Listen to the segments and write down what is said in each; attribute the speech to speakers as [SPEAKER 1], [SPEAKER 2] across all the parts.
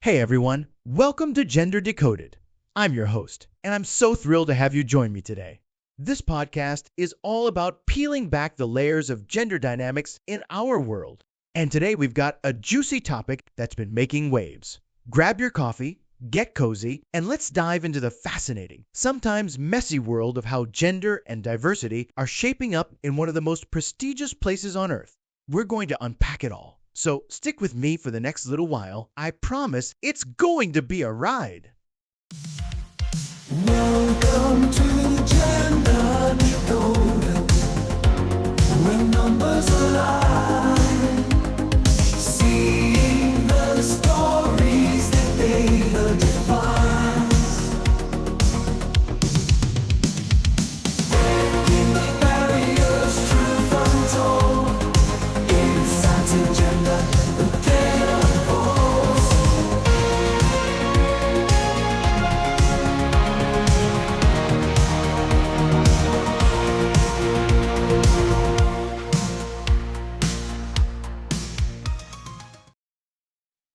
[SPEAKER 1] Hey everyone, welcome to Gender Decoded. I'm your host, and I'm so thrilled to have you join me today. This podcast is all about peeling back the layers of gender dynamics in our world. And today we've got a juicy topic that's been making waves. Grab your coffee, get cozy, and let's dive into the fascinating, sometimes messy world of how gender and diversity are shaping up in one of the most prestigious places on earth. We're going to unpack it all. So stick with me for the next little while. I promise it's going to be a ride.
[SPEAKER 2] Welcome to Gender Decoded, where numbers align, seeing the stories that data defines, breaking the barriers, truth untold, insights in gender, the data unfolds.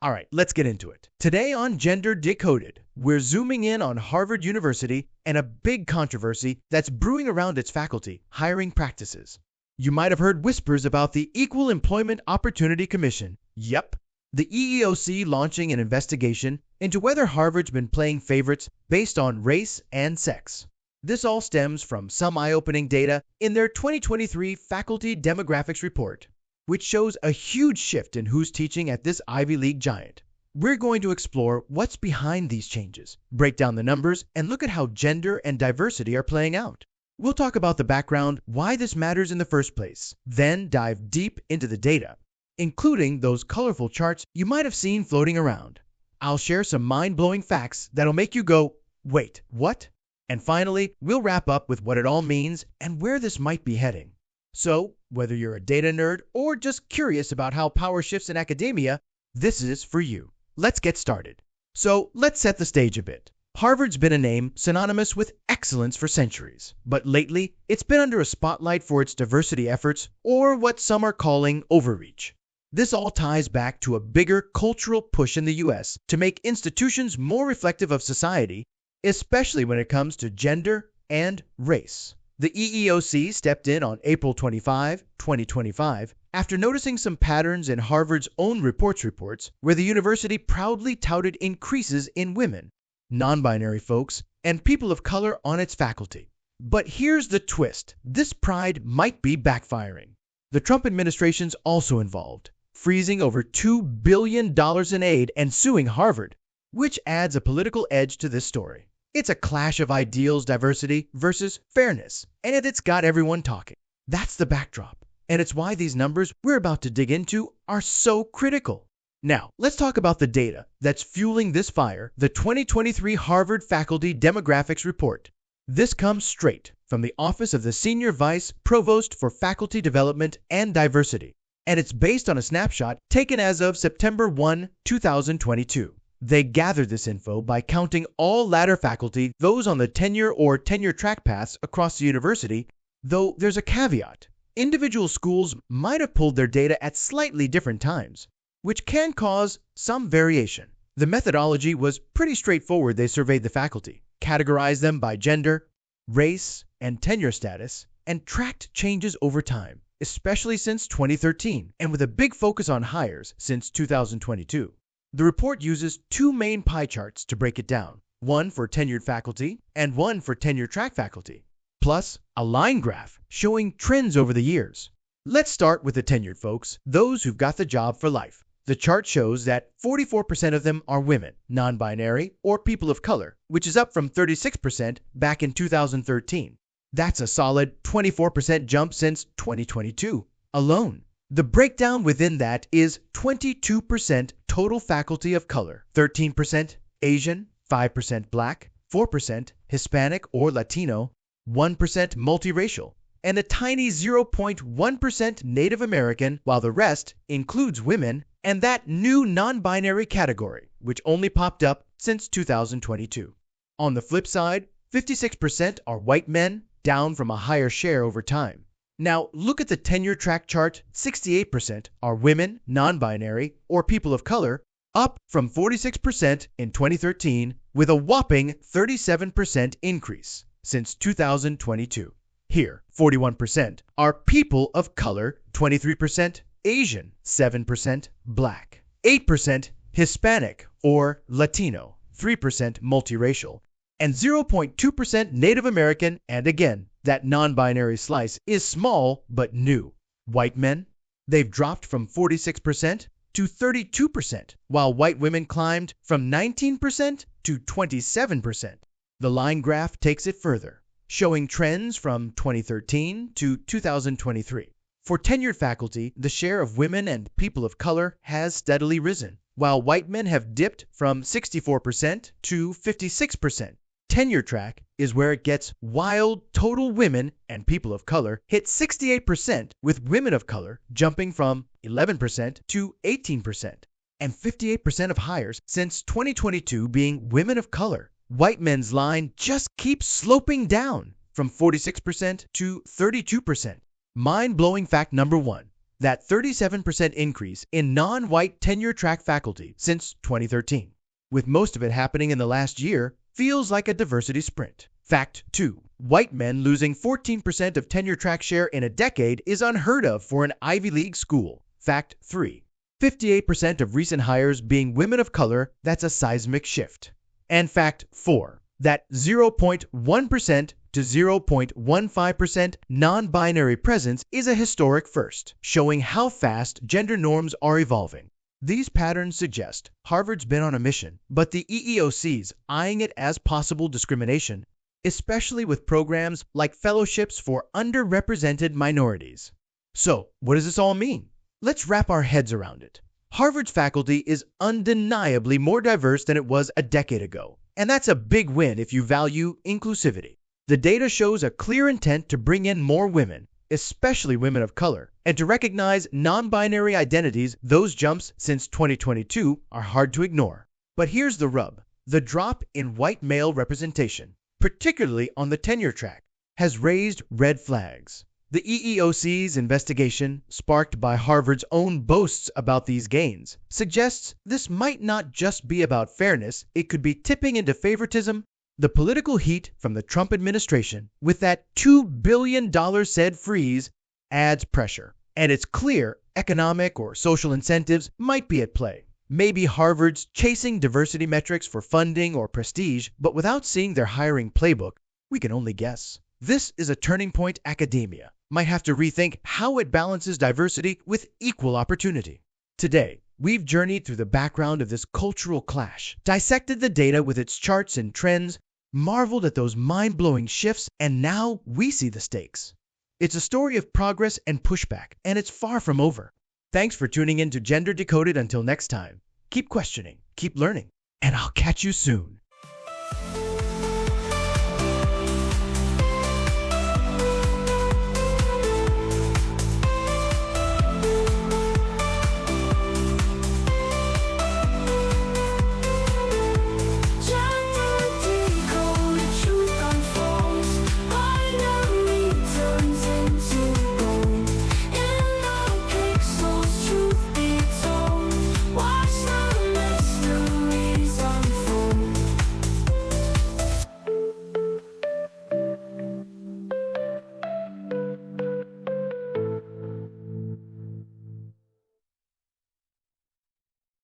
[SPEAKER 1] All right, let's get into it. Today on Gender Decoded, we're zooming in on Harvard University and a big controversy that's brewing around its faculty hiring practices. You might have heard whispers about the Equal Employment Opportunity Commission. Yep, the EEOC launching an investigation into whether Harvard's been playing favorites based on race and sex. This all stems from some eye-opening data in their 2023 Faculty Demographics Report, which shows a huge shift in who's teaching at this Ivy League giant. We're going to explore what's behind these changes, break down the numbers, and look at how gender and diversity are playing out. We'll talk about the background, why this matters in the first place, then dive deep into the data, including those colorful charts you might have seen floating around. I'll share some mind-blowing facts that'll make you go, wait, what? And finally, we'll wrap up with what it all means and where this might be heading. So, whether you're a data nerd or just curious about how power shifts in academia, this is for you. Let's get started. So, let's set the stage a bit. Harvard's been a name synonymous with excellence for centuries, but lately it's been under a spotlight for its diversity efforts, or what some are calling overreach. This all ties back to a bigger cultural push in the US to make institutions more reflective of society, especially when it comes to gender and race. The EEOC stepped in on April 25, 2025, after noticing some patterns in Harvard's own reports where the university proudly touted increases in women, non-binary folks, and people of color on its faculty. But here's the twist. This pride might be backfiring. The Trump administration's also involved, freezing over $2 billion in aid and suing Harvard, which adds a political edge to this story. It's a clash of ideals, diversity versus fairness, and it's got everyone talking. That's the backdrop, and it's why these numbers we're about to dig into are so critical. Now, let's talk about the data that's fueling this fire, the 2023 Harvard Faculty Demographics Report. This comes straight from the Office of the Senior Vice Provost for Faculty Development and Diversity, and it's based on a snapshot taken as of September 1, 2022. They gathered this info by counting all ladder faculty, those on the tenure or tenure-track paths across the university, though there's a caveat. Individual schools might have pulled their data at slightly different times, which can cause some variation. The methodology was pretty straightforward. They surveyed the faculty, categorized them by gender, race, and tenure status, and tracked changes over time, especially since 2013, and with a big focus on hires since 2022. The report uses two main pie charts to break it down, one for tenured faculty and one for tenure-track faculty, plus a line graph showing trends over the years. Let's start with the tenured folks, those who've got the job for life. The chart shows that 44% of them are women, non-binary, or people of color, which is up from 36% back in 2013. That's a solid 24% jump since 2022 alone. The breakdown within that is 22% total faculty of color, 13% Asian, 5% Black, 4% Hispanic or Latino, 1% multiracial, and a tiny 0.1% Native American, while the rest includes women and that new non-binary category, which only popped up since 2022. On the flip side, 56% are white men, down from a higher share over time. Now, look at the tenure track chart. 68% are women, non-binary, or people of color, up from 46% in 2013, with a whopping 37% increase since 2022. Here, 41% are people of color, 23% Asian, 7% Black, 8% Hispanic or Latino, 3% multiracial, and 0.2% Native American, and again, that non-binary slice is small but new. White men, they've dropped from 46% to 32%, while white women climbed from 19% to 27%. The line graph takes it further, showing trends from 2013 to 2023. For tenured faculty, the share of women and people of color has steadily risen, while white men have dipped from 64% to 56%. Tenure-track is where it gets wild. Total women and people of color hit 68%, with women of color jumping from 11% to 18%, and 58% of hires since 2022 being women of color. White men's line just keeps sloping down from 46% to 32%. Mind-blowing fact number one, that 37% increase in non-white tenure-track faculty since 2013, with most of it happening in the last year, feels like a diversity sprint. Fact 2. White men losing 14% of tenure-track share in a decade is unheard of for an Ivy League school. Fact 3. 58% of recent hires being women of color, that's a seismic shift. And fact 4. That 0.1% to 0.15% non-binary presence is a historic first, showing how fast gender norms are evolving. These patterns suggest Harvard's been on a mission, but the EEOC's eyeing it as possible discrimination, especially with programs like fellowships for underrepresented minorities. So, what does this all mean? Let's wrap our heads around it. Harvard's faculty is undeniably more diverse than it was a decade ago, and that's a big win if you value inclusivity. The data shows a clear intent to bring in more women, especially women of color, and to recognize non-binary identities. Those jumps since 2022 are hard to ignore. But here's the rub. The drop in white male representation, particularly on the tenure track, has raised red flags. The EEOC's investigation, sparked by Harvard's own boasts about these gains, suggests this might not just be about fairness, it could be tipping into favoritism. The political heat from the Trump administration, with that $2 billion said freeze, adds pressure. And it's clear economic or social incentives might be at play. Maybe Harvard's chasing diversity metrics for funding or prestige, but without seeing their hiring playbook, we can only guess. This is a turning point. Academia might have to rethink how it balances diversity with equal opportunity. Today, we've journeyed through the background of this cultural clash, dissected the data with its charts and trends, marveled at those mind-blowing shifts, and now we see the stakes. It's a story of progress and pushback, and it's far from over. Thanks for tuning in to Gender Decoded. Until next time, keep questioning, keep learning, and I'll catch you soon.